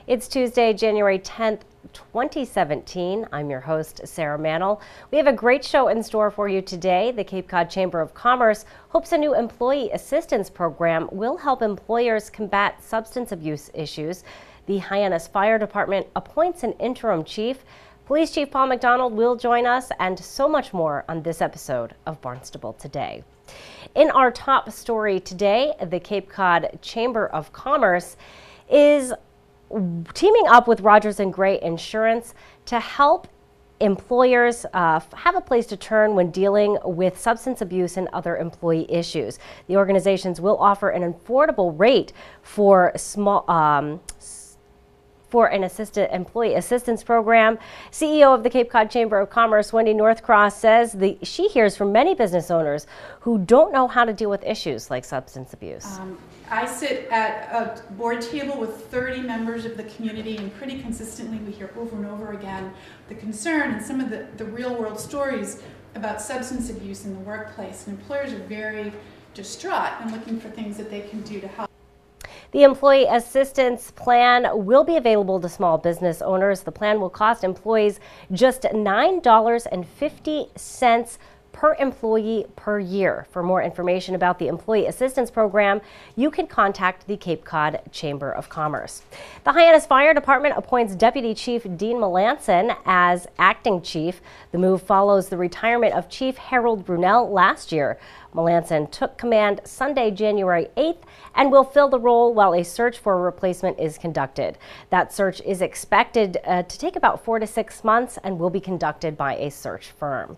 It's Tuesday, January 10th, 2017. I'm your host, Sarah Mannel. We have a great show in store for you today. The Cape Cod Chamber of Commerce hopes a new employee assistance program will help employers combat substance abuse issues. The Hyannis Fire Department appoints an interim chief. Police Chief Paul McDonald will join us, and so much more on this episode of Barnstable Today. In our top story today, the Cape Cod Chamber of Commerce is teaming up with Rogers & Gray Insurance to help employers have a place to turn when dealing with substance abuse and other employee issues. The organizations will offer an affordable rate for an employee assistance program. CEO of the Cape Cod Chamber of Commerce, Wendy Northcross, says she hears from many business owners who don't know how to deal with issues like substance abuse. I sit at a board table with 30 members of the community, and pretty consistently we hear over and over again the concern and some of the real world stories about substance abuse in the workplace. And employers are very distraught and looking for things that they can do to help. The employee assistance plan will be available to small business owners. The plan will cost employees just $9.50 per employee per year. For more information about the employee assistance program, you can contact the Cape Cod Chamber of Commerce. The Hyannis Fire Department appoints Deputy Chief Dean Melanson as acting chief. The move follows the retirement of Chief Harold Brunel last year. Melanson took command Sunday, January 8th, and will fill the role while a search for a replacement is conducted. That search is expected to take about 4 to 6 months and will be conducted by a search firm.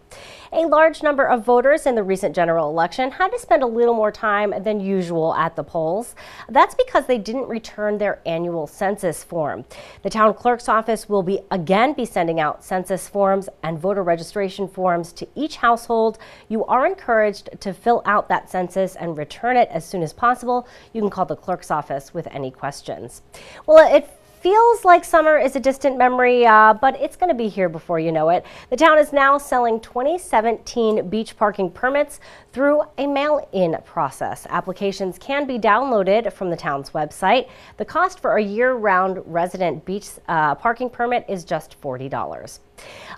A large number of voters in the recent general election had to spend a little more time than usual at the polls. That's because they didn't return their annual census form. The town clerk's office will again be sending out census forms and voter registration forms to each household. You are encouraged to fill out that census and return it as soon as possible. You can call the clerk's office with any questions. Well, it feels like summer is a distant memory, but it's going to be here before you know it. The town is now selling 2017 beach parking permits through a mail-in process. Applications can be downloaded from the town's website. The cost for a year-round resident beach parking permit is just $40.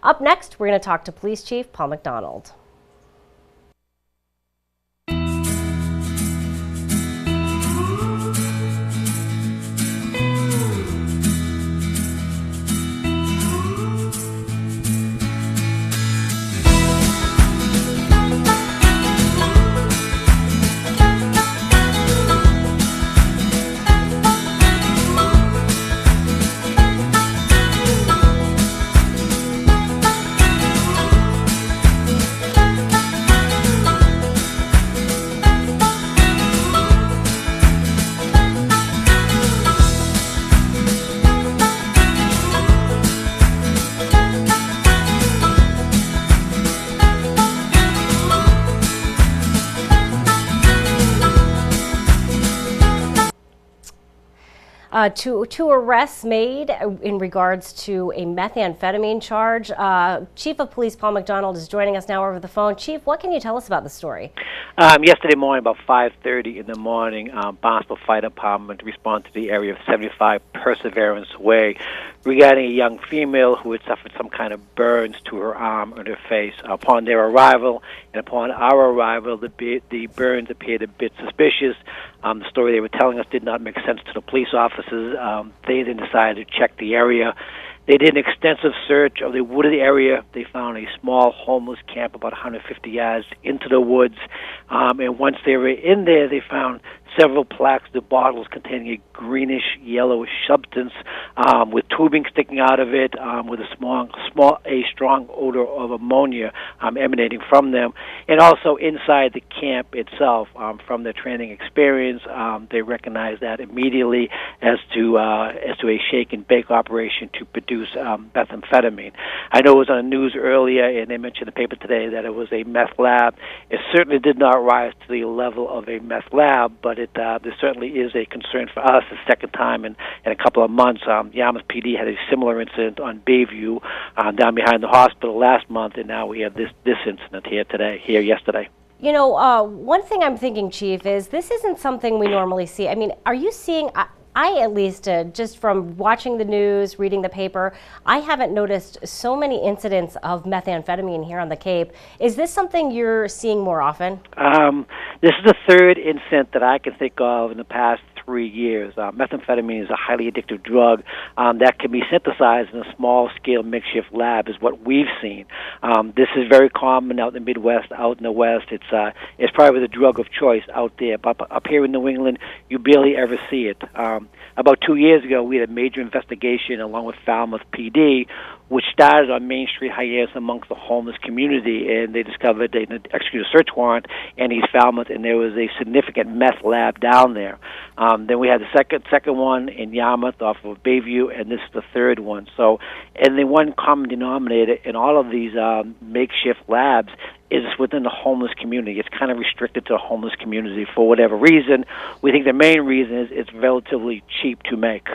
Up next, we're going to talk to Police Chief Paul McDonald. Two arrests made in regards to a methamphetamine charge. Chief of Police Paul McDonald is joining us now over the phone. Chief, what can you tell us about the story? Yesterday morning, about 5:30 in the morning, Barnstable Fire Department responded to the area of 75 Perseverance Way regarding a young female who had suffered some kind of burns to her arm and her face. Upon their arrival, and upon our arrival, the burns appeared a bit suspicious. The story they were telling us did not make sense to the police officers. They then decided to check the area. They did an extensive search of the wooded area. They found a small homeless camp about 150 yards into the woods. And once they were in there, they found several plastic bottles containing a greenish yellowish substance with tubing sticking out of it, with a strong odor of ammonia emanating from them. And also inside the camp itself, from their training experience, they recognized that immediately as to a shake and bake operation to produce methamphetamine. I know it was on the news earlier, and they mentioned in the paper today that it was a meth lab. It certainly did not rise to the level of a meth lab, but there certainly is a concern for us. The second time in a couple of months, Yarmouth PD had a similar incident on Bayview down behind the hospital last month, and now we have this incident here yesterday. You know, one thing I'm thinking, Chief, is this isn't something we normally see. I mean, are you seeing, I at least, just from watching the news, reading the paper, I haven't noticed so many incidents of methamphetamine here on the Cape. Is this something you're seeing more often? This is the third incident that I can think of in the past 3 years. Methamphetamine is a highly addictive drug that can be synthesized in a small-scale makeshift lab, is what we've seen. This is very common out in the Midwest, out in the West. It's probably the drug of choice out there. But up here in New England, you barely ever see it. About 2 years ago, we had a major investigation along with Falmouth PD, which started on Main Street Hyannis amongst the homeless community, and they discovered they executed a search warrant in East Falmouth, and there was a significant meth lab down there. Then we had the second one in Yarmouth off of Bayview, and this is the third one. So, and the one common denominator in all of these makeshift labs is within the homeless community. It's kind of restricted to the homeless community for whatever reason. We think the main reason is it's relatively cheap to make.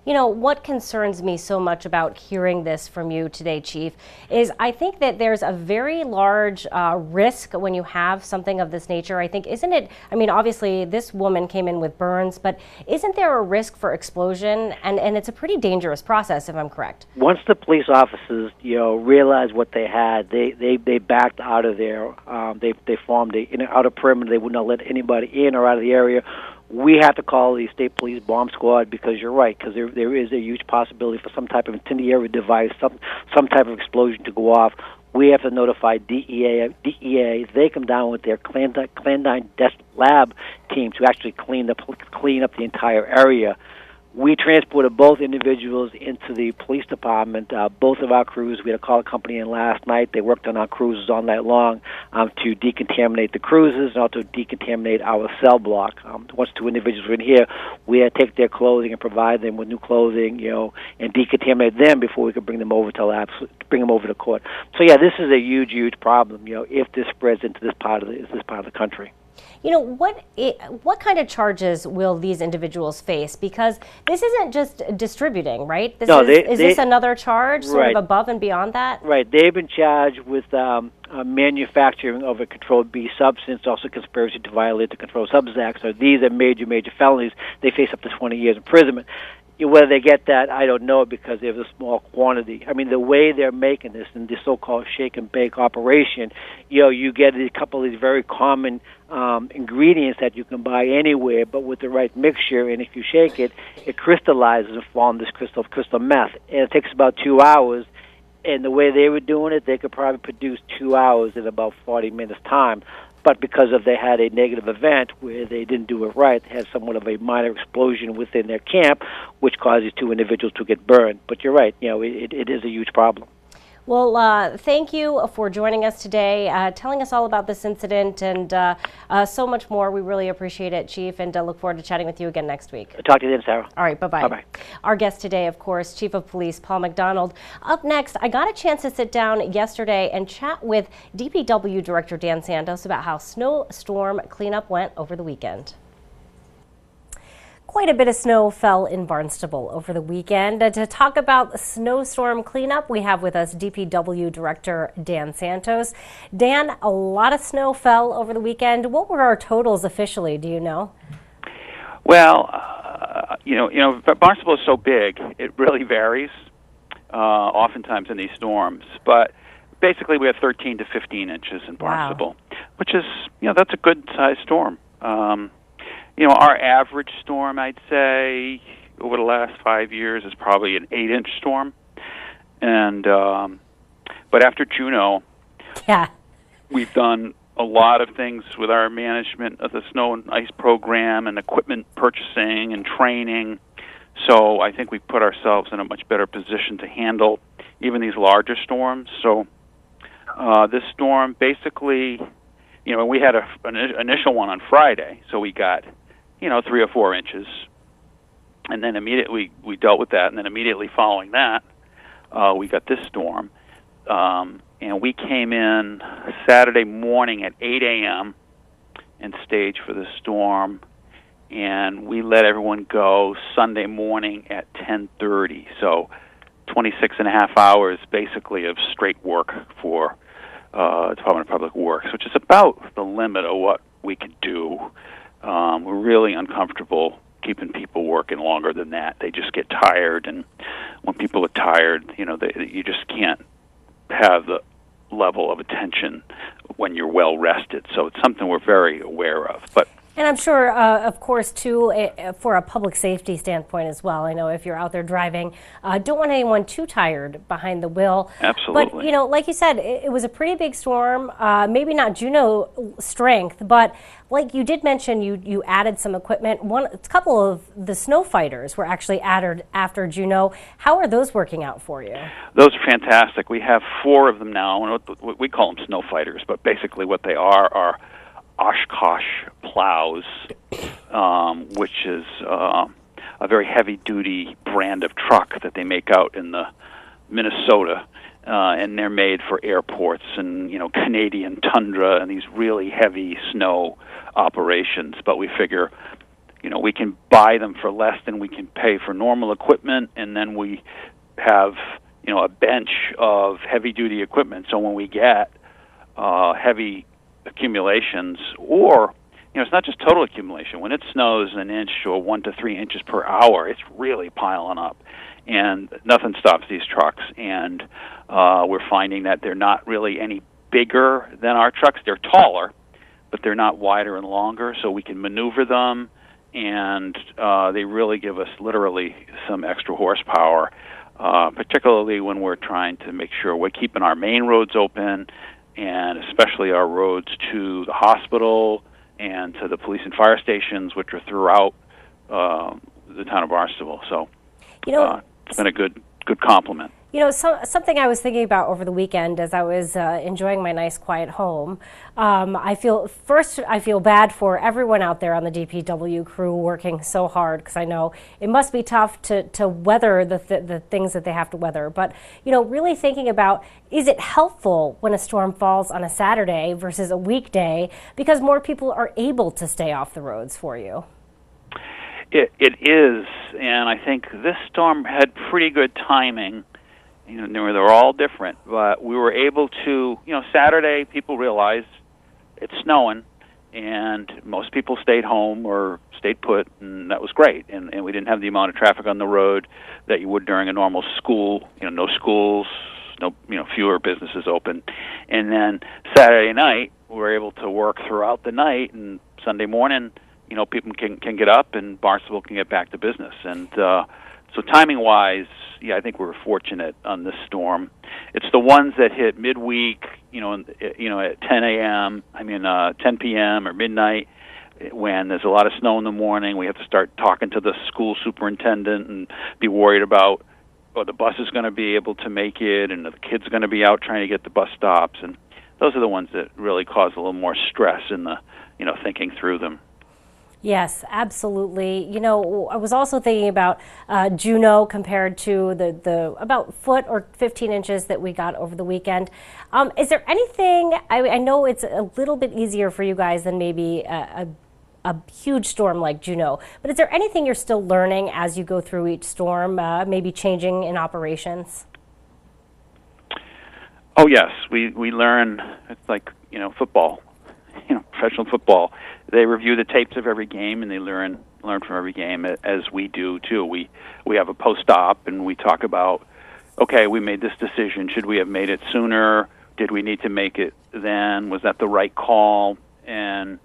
You know, what concerns me so much about hearing this from you today, Chief, is I think that there's a very large risk when you have something of this nature. I think, isn't it, I mean, obviously this woman came in with burns, but isn't there a risk for explosion? And it's a pretty dangerous process, if I'm correct. Once the police officers, realized what they had, they backed out of there. They formed an outer perimeter. They would not let anybody in or out of the area. We have to call the state police bomb squad because you're right, because there is a huge possibility for some type of incendiary device, some type of explosion to go off. We have to notify DEA. They come down with their clandestine desk lab team to actually clean up the entire area. We transported both individuals into the police department. Both of our crews, we had to call a company in last night. They worked on our cruises all night long to decontaminate the cruises and also decontaminate our cell block. Once two individuals were in here, we had to take their clothing and provide them with new clothing, and decontaminate them before we could bring them over to labs, bring them over to court. So yeah, this is a huge problem. If this spreads into this part of the country. What kind of charges will these individuals face? Because this isn't just distributing, right? Is this another charge, sort of above and beyond that? Right. They've been charged with manufacturing of a Controlled B substance, also conspiracy to violate the Controlled Substances Act. So these are major felonies. They face up to 20 years imprisonment. Whether they get that, I don't know, because they have a small quantity. I mean, the way they're making this in the so-called shake and bake operation, you get a couple of these very common ingredients that you can buy anywhere, but with the right mixture, and if you shake it, it crystallizes and forms this crystal meth. And it takes about 2 hours, and the way they were doing it, they could probably produce 2 hours in about 40 minutes' time. But because they had a negative event where they didn't do it right, they had somewhat of a minor explosion within their camp, which caused these two individuals to get burned. But you're right, it is a huge problem. Well, thank you for joining us today, telling us all about this incident and so much more. We really appreciate it, Chief, and look forward to chatting with you again next week. Talk to you then, Sarah. All right, bye-bye. Bye-bye. Our guest today, of course, Chief of Police Paul McDonald. Up next, I got a chance to sit down yesterday and chat with DPW Director Dan Santos about how snowstorm cleanup went over the weekend. Quite a bit of snow fell in Barnstable over the weekend. To talk about snowstorm cleanup, we have with us DPW Director Dan Santos. Dan, a lot of snow fell over the weekend. What were our totals officially? Do you know? Well, Barnstable is so big, it really varies oftentimes in these storms. But basically, we have 13 to 15 inches in Barnstable, which is, that's a good-sized storm. Our average storm, I'd say, over the last 5 years is probably an 8-inch storm. And but after Juneau, we've done a lot of things with our management of the snow and ice program and equipment purchasing and training. So I think we've put ourselves in a much better position to handle even these larger storms. So this storm basically, we had an initial one on Friday, so we got 3 or 4 inches, and then immediately we dealt with that, and then immediately following that, we got this storm, and we came in Saturday morning at 8 a.m. and staged for the storm, and we let everyone go Sunday morning at 10:30. So 26 and a half hours basically of straight work for Department of Public Works, which is about the limit of what we can do. We're really uncomfortable keeping people working longer than that. They just get tired, and when people are tired, you just can't have the level of attention when you're well rested. So it's something we're very aware of. And I'm sure, of course, too, for a public safety standpoint as well. I know if you're out there driving, don't want anyone too tired behind the wheel. Absolutely. But, like you said, it was a pretty big storm, maybe not Juno strength, but like you did mention, you added some equipment. A couple of the snow fighters were actually added after Juno. How are those working out for you? Those are fantastic. We have 4 of them now. We call them snow fighters, but basically what they are Oshkosh plows, which is a very heavy-duty brand of truck that they make out in the Minnesota, and they're made for airports and Canadian tundra and these really heavy snow operations. But we figure, we can buy them for less than we can pay for normal equipment, and then we have a bench of heavy-duty equipment. So when we get heavy accumulations, or it's not just total accumulation. When it snows an inch or 1 to 3 inches per hour, it's really piling up, and nothing stops these trucks. And we're finding that they're not really any bigger than our trucks. They're taller, but they're not wider and longer, so we can maneuver them, and they really give us literally some extra horsepower, particularly when we're trying to make sure we're keeping our main roads open, and especially our roads to the hospital and to the police and fire stations, which are throughout the town of Barnstable. So it's been a good compliment. Something I was thinking about over the weekend as I was enjoying my nice quiet home, I feel bad for everyone out there on the DPW crew working so hard, because I know it must be tough to weather the things that they have to weather. But, really thinking about, is it helpful when a storm falls on a Saturday versus a weekday, because more people are able to stay off the roads for you? It is, and I think this storm had pretty good timing. They're all different, but we were able to, Saturday people realized it's snowing, and most people stayed home or stayed put, and that was great. And we didn't have the amount of traffic on the road that you would during a normal school, no schools, fewer businesses open. And then Saturday night, we were able to work throughout the night, and Sunday morning, people can get up and Barnstable can get back to business. And so timing-wise, I think we were fortunate on this storm. It's the ones that hit midweek, at 10 a.m., 10 p.m. or midnight, when there's a lot of snow in the morning. We have to start talking to the school superintendent and be worried about, the bus is going to be able to make it, and the kids are going to be out trying to get the bus stops. And those are the ones that really cause a little more stress in the, thinking through them. Yes, absolutely. I was also thinking about Juno compared to the about foot or 15 inches that we got over the weekend. Is there anything, I know it's a little bit easier for you guys than maybe a huge storm like Juno, but is there anything you're still learning as you go through each storm, maybe changing in operations? Oh, yes. We learn, it's like, football. Professional football, they review the tapes of every game, and they learn from every game, as we do too. We have a post-op, and we talk about, okay, we made this decision. Should we have made it sooner? Did we need to make it then? Was that the right call? And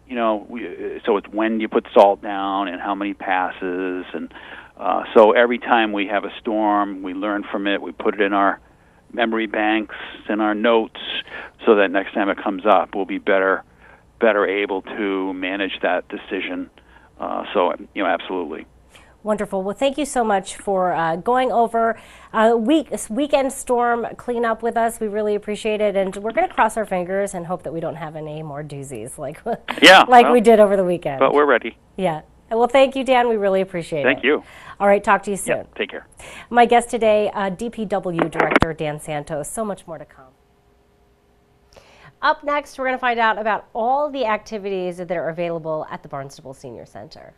so it's when you put salt down and how many passes, and so every time we have a storm, we learn from it. We put it in our memory banks and our notes, so that next time it comes up, we'll be better able to manage that decision. So absolutely. Wonderful. Well, thank you so much for going over weekend storm cleanup with us. We really appreciate it, and we're going to cross our fingers and hope that we don't have any more doozies like we did over the weekend. But we're ready. Yeah. Well, thank you, Dan. We really appreciate it. Thank you. All right. Talk to you soon. Yeah, take care. My guest today, DPW Director Dan Santos. So much more to come. Up next, we're going to find out about all the activities that are available at the Barnstable Senior Center.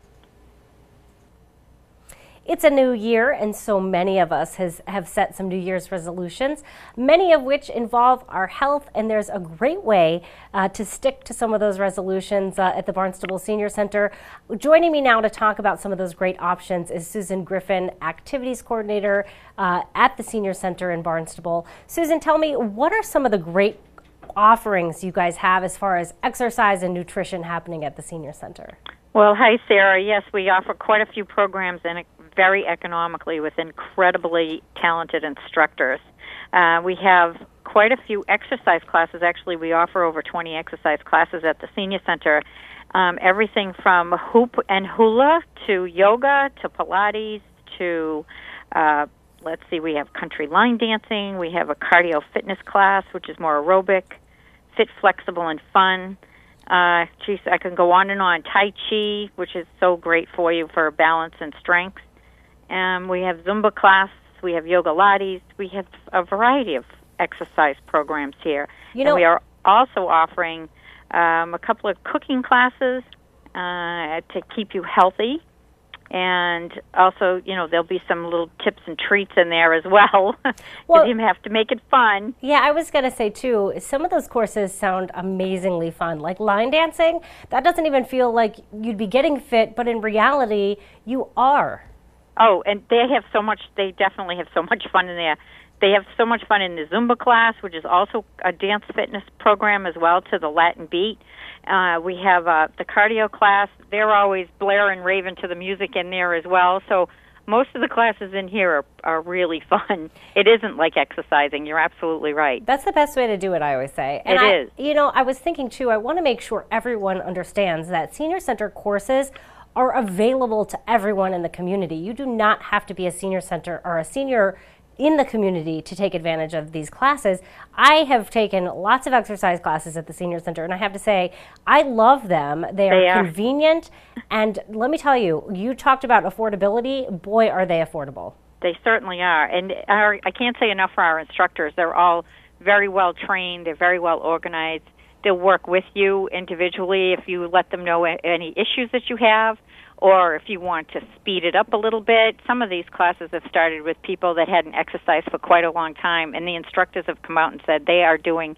It's a new year, and so many of us have set some New Year's resolutions, many of which involve our health, and there's a great way to stick to some of those resolutions at the Barnstable Senior Center. Joining me now to talk about some of those great options is Susan Griffin, Activities Coordinator at the Senior Center in Barnstable. Susan, tell me, what are some of the great offerings you guys have as far as exercise and nutrition happening at the Senior Center? Well, hi, Sarah. Yes, we offer quite a few programs and very economically with incredibly talented instructors. We have quite a few exercise classes. Actually, we offer over 20 exercise classes at the Senior Center. Everything from hoop and hula to yoga to Pilates to, let's see, we have country line dancing. We have a cardio fitness class, which is more aerobic, fit, flexible, and fun. Geez, I can go on and on. Tai Chi, which is so great for you for balance and strength. We have Zumba class. We have yoga lattes. We have a variety of exercise programs here. And we are also offering a couple of cooking classes to keep you healthy. And also, there'll be some little tips and treats in there as well. Well, you have to make it fun. Yeah, I was going to say, too, some of those courses sound amazingly fun. Like line dancing, that doesn't even feel like you'd be getting fit, but in reality, you are. Oh, and they definitely have so much fun in there. They have so much fun in the Zumba class, which is also a dance fitness program as well, to the Latin beat. We have the cardio class. They're always blaring, raving to the music in there as well. So most of the classes in here are really fun. It isn't like exercising. You're absolutely right. That's the best way to do it, I always say. And it is. I was thinking, too, I want to make sure everyone understands that Senior Center courses are available to everyone in the community. You do not have to be a senior center or a senior in the community to take advantage of these classes. I have taken lots of exercise classes at the Senior Center, and I have to say, I love them. They are convenient, and let me tell you, you talked about affordability. Boy, are they affordable. They certainly are, and I can't say enough for our instructors. They're all very well trained. They're very well organized. They'll work with you individually if you let them know any issues that you have, or if you want to speed it up a little bit. Some of these classes have started with people that hadn't exercised for quite a long time, and the instructors have come out and said they are doing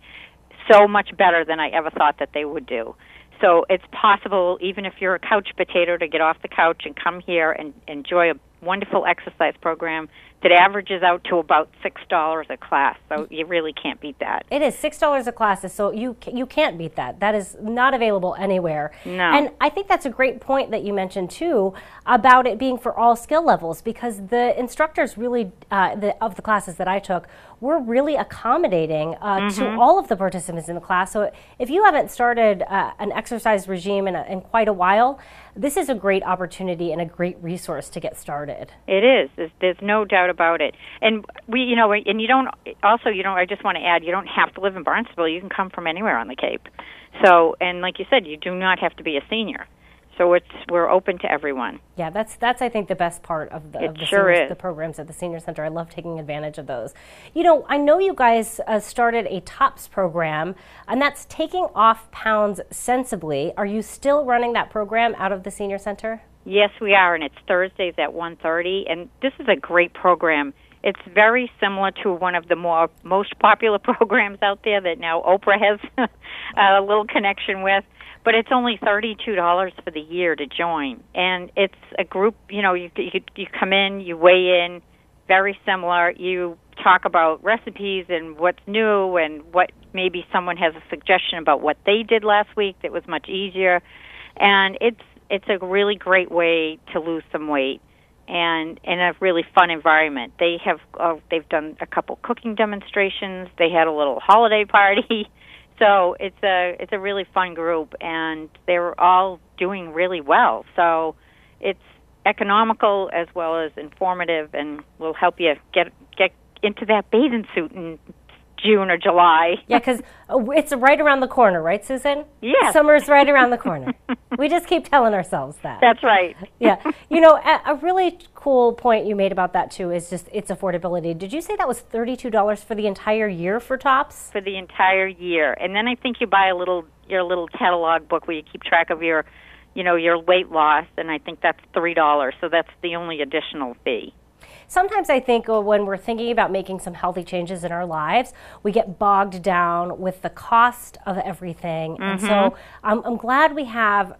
so much better than I ever thought that they would do. So it's possible, even if you're a couch potato, to get off the couch and come here and enjoy a wonderful exercise program that averages out to about $6 a class. So you really can't beat that. It is $6 a class, so you can't beat that. That is not available anywhere. No. And I think that's a great point that you mentioned too about it being for all skill levels, because the instructors really of the classes that I took were really accommodating to all of the participants in the class. So if you haven't started an exercise regime in quite a while, this is a great opportunity and a great resource to get started. It is. There's no doubt about it. And and you don't, I just want to add, you don't have to live in Barnstable. You can come from anywhere on the Cape. So, and like you said, you do not have to be a senior. So we're open to everyone. Yeah, that's I think the best part of the programs at the Senior Center. I love taking advantage of those. I know you guys started a TOPS program, and that's taking off pounds sensibly. Are you still running that program out of the Senior Center? Yes, we are, and it's Thursdays at 1:30, and this is a great program. It's very similar to one of the most popular programs out there that now Oprah has a little connection with. But it's only $32 for the year to join, and it's a group. You come in, you weigh in, very similar. You talk about recipes and what's new, and what maybe someone has a suggestion about what they did last week that was much easier, and it's a really great way to lose some weight, and in a really fun environment. They've done a couple cooking demonstrations. They had a little holiday party. So it's a really fun group, and they're all doing really well. So it's economical as well as informative, and will help you get into that bathing suit in June or July. Yeah, because it's right around the corner, right, Susan? Yes. Summer's right around the corner. We just keep telling ourselves that. That's right. Yeah. A really cool point you made about that, too, is just its affordability. Did you say that was $32 for the entire year for TOPS? For the entire year. And then I think you buy your little catalog book where you keep track of your your weight loss, and I think that's $3, so that's the only additional fee. Sometimes I think when we're thinking about making some healthy changes in our lives, we get bogged down with the cost of everything. And so I'm glad we have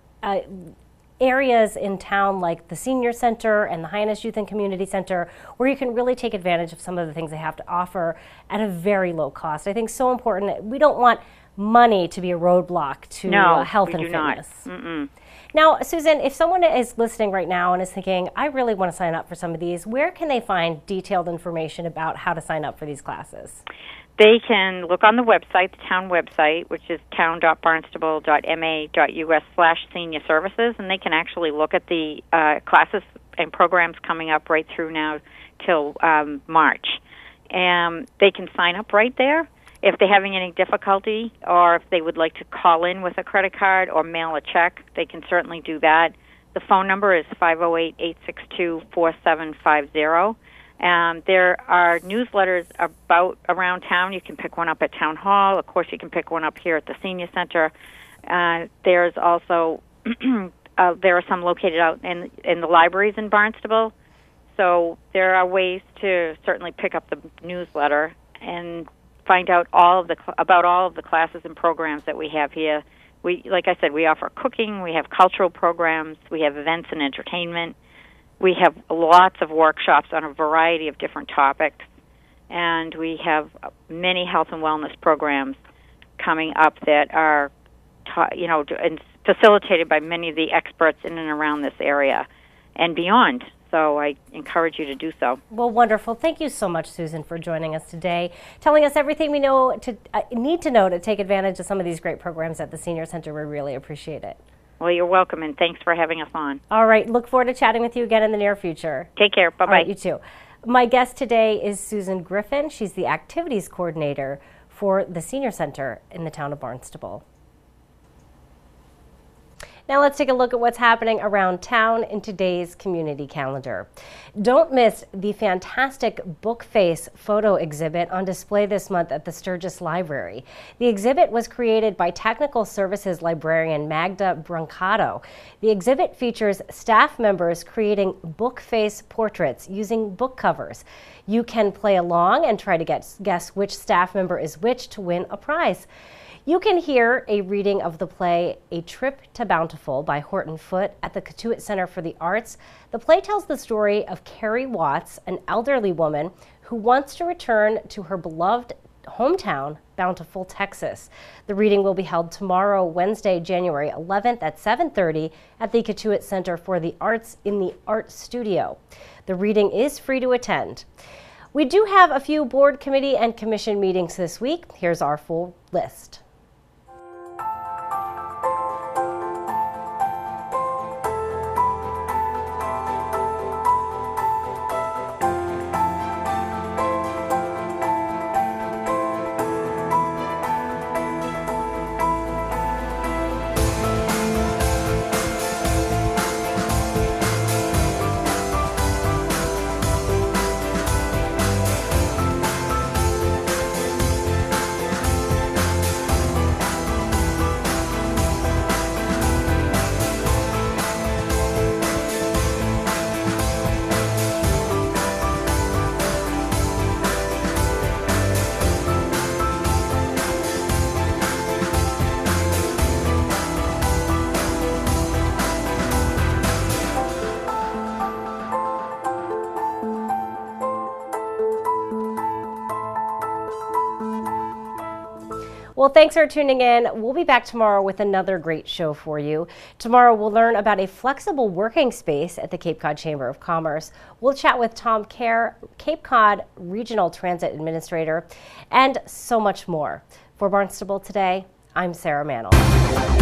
areas in town like the Senior Center and the Hyannis Youth and Community Center where you can really take advantage of some of the things they have to offer at a very low cost. I think so important. We don't want money to be a roadblock to health and fitness. Now, Susan, if someone is listening right now and is thinking, I really want to sign up for some of these, where can they find detailed information about how to sign up for these classes? They can look on the website, the town website, which is town.barnstable.ma.us/senior services, and they can actually look at the classes and programs coming up right through now till March. And they can sign up right there. If they're having any difficulty, or if they would like to call in with a credit card or mail a check, they can certainly do that. The phone number is 508-862-4750. There are newsletters around town. You can pick one up at Town Hall. Of course, you can pick one up here at the Senior Center. There's also there are some located out in the libraries in Barnstable. So there are ways to certainly pick up the newsletter and find out about all of the classes and programs that we have here. Like I said, we offer cooking, we have cultural programs, we have events and entertainment, we have lots of workshops on a variety of different topics, and we have many health and wellness programs coming up that are, and facilitated by many of the experts in and around this area and beyond. So I encourage you to do so. Well, wonderful. Thank you so much, Susan, for joining us today, telling us everything we need to know to take advantage of some of these great programs at the Senior Center. We really appreciate it. Well, you're welcome, and thanks for having us on. All right. Look forward to chatting with you again in the near future. Take care. Bye-bye. All right, you too. My guest today is Susan Griffin. She's the activities coordinator for the Senior Center in the town of Barnstable. Now let's take a look at what's happening around town in today's community calendar. Don't miss the fantastic book face photo exhibit on display this month at the Sturgis Library. The exhibit was created by Technical Services librarian Magda Brancato. The exhibit features staff members creating book face portraits using book covers. You can play along and try to guess which staff member is which to win a prize. You can hear a reading of the play A Trip to Bountiful by Horton Foote at the Cotuit Center for the Arts. The play tells the story of Carrie Watts, an elderly woman who wants to return to her beloved hometown, Bountiful, Texas. The reading will be held tomorrow, Wednesday, January 11th at 7:30 at the Cotuit Center for the Arts in the Art Studio. The reading is free to attend. We do have a few board, committee, and commission meetings this week. Here's our full list. Well, thanks for tuning in. We'll be back tomorrow with another great show for you. Tomorrow we'll learn about a flexible working space at the Cape Cod Chamber of Commerce. We'll chat with Tom Kerr, Cape Cod Regional Transit Administrator, and so much more. For Barnstable Today, I'm Sarah Mantle.